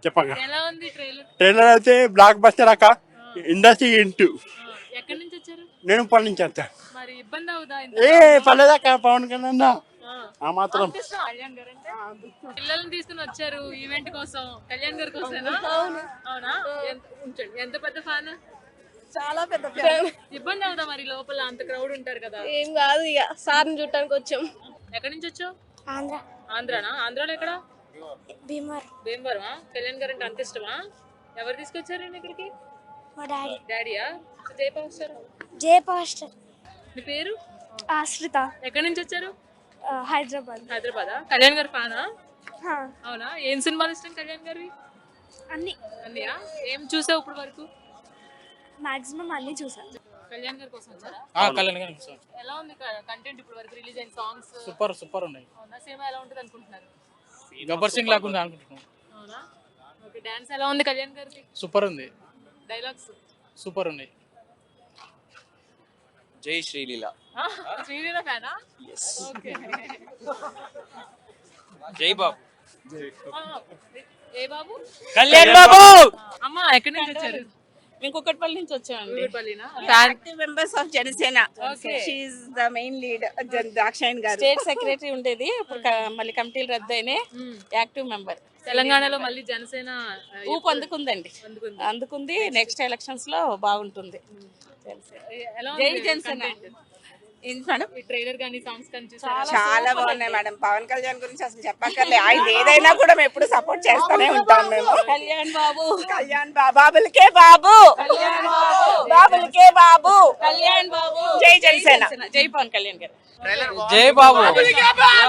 చెప్పంగా. ఎలా ఉంది trailer? Trailer అయితే బ్లాక్ బస్టర్ అక్క. Industry into. ఎక్కడి నుంచి వచ్చారు? నేను పని నుంచి వస్తా. మరి ఇబ్బంది అవుదా? పర్లేదక్క పవన్ కళ్యాణ్ ఆ మాత్రం. కళ్యాణ్ గారు అంటే పిల్లల్ని తీసుకుని వచ్చారు ఈవెంట్ కోసం, కళ్యాణ్ గారి కోసమేనా? అవునా? ఉంచండి. ఎంత పెద్ద ఫ్యాన్? చాలా పెద్ద ఫ్యాన్. ఇబ్బంది అవుదా మరి? లోపల అంత క్రౌడ్ ఉంటారు కదా. ఏం కాదు, ఇక సార్ని చూడటానికి వచ్చాం. ఎక్కడి నుంచి వచ్చావు? ఆంధ్ర. ఆంధ్రానా? ఆంధ్రాలో ఎక్కడ? భీమవరం. భీమవరమా? కళ్యాణ్ గారు అంటే అంత ఇష్టమా? ఎవరు తీసుకొచ్చారు ఇక్కడికి? మా డాడీ. డాడీయా? జై పవర్ స్టార్. జే పాస్టర్. మీ పేరు? ఆశ్రిత. ఎక్కడి నుంచి వచ్చారు? హైదరాబాద్. హైదరాబాదా? కళ్యాణ్ గారు ఫ్యానా? హా, అవునా? ఏం సినిమాలు ఇష్టం కళ్యాణ్ గారివి? అన్ని అన్నయ్య ఏం చూసావు ఇప్పుడు వరకు? మాక్సిమం అన్ని చూసాను. కళ్యాణ్ గారి కోసం వచ్చారా? కళ్యాణ్ గారు ఎలా ఉంది కంటెంట్ ఇప్పుడు వరకు రిలీజ్ అయిన సాంగ్స్? సూపర్ ఉన్నాయి. అవునా? సినిమా ఎలా ఉంటుంది అనుకుంటున్నారు? గబ్బర్ సింగ్ లాగా అనుకుంటున్నాం. అవునా? ఓకే. డాన్స్ ఎలా ఉంది కళ్యాణ్ గారికి? సూపర్ ఉంది. డైలాగ్స్ సూపర్ ఉన్నాయి. జై శ్రీలీల. శ్రీలీల ఫ్యానా? ఓకే. జై బాబు. ఏ బాబు? కళ్యాణ్ బాబు. అమ్మ ఎక్కడి నుంచి వచ్చారు? మేము కుక్కట్పల్లి నుంచి వచ్చామండి. ఊరుపల్లినా? Active members of Janasena. Okay. She is the main lead. Drakshayani garu state secretary ఉండేది, ఇప్పుడు మళ్ళీ కమిటీలు రద్దు అయినాయి. Active member. తెలంగాణలో మళ్ళీ జనసేన ఊపు అందుకుందండి, అందుకుంది. నెక్స్ట్ ఎలక్షన్స్ లో బాగుంటుంది. ఎలా జై ఉంది జనసేన. content? ఏంటి మేడం? ఈ ట్రైలర్ కానీ సాంగ్స్ కానీ చూసారా? చాలా బాగున్నాయి మేడం. పవన్ కళ్యాణ్ గురించి అసలు చెప్పక్కర్లే. ఆయన ఏదైనా కూడా మేము ఎప్పుడు సపోర్ట్ చేస్తూనే ఉంటాం. మేము కళ్యాణ్ బాబు, కళ్యాణ్ బాబులకే బాబు, బాబులకే బాబు, కళ్యాణ్ బాబు. జై జనసేన. జై పవన్ కళ్యాణ్ గారు. జై బాబు. జై బాబు.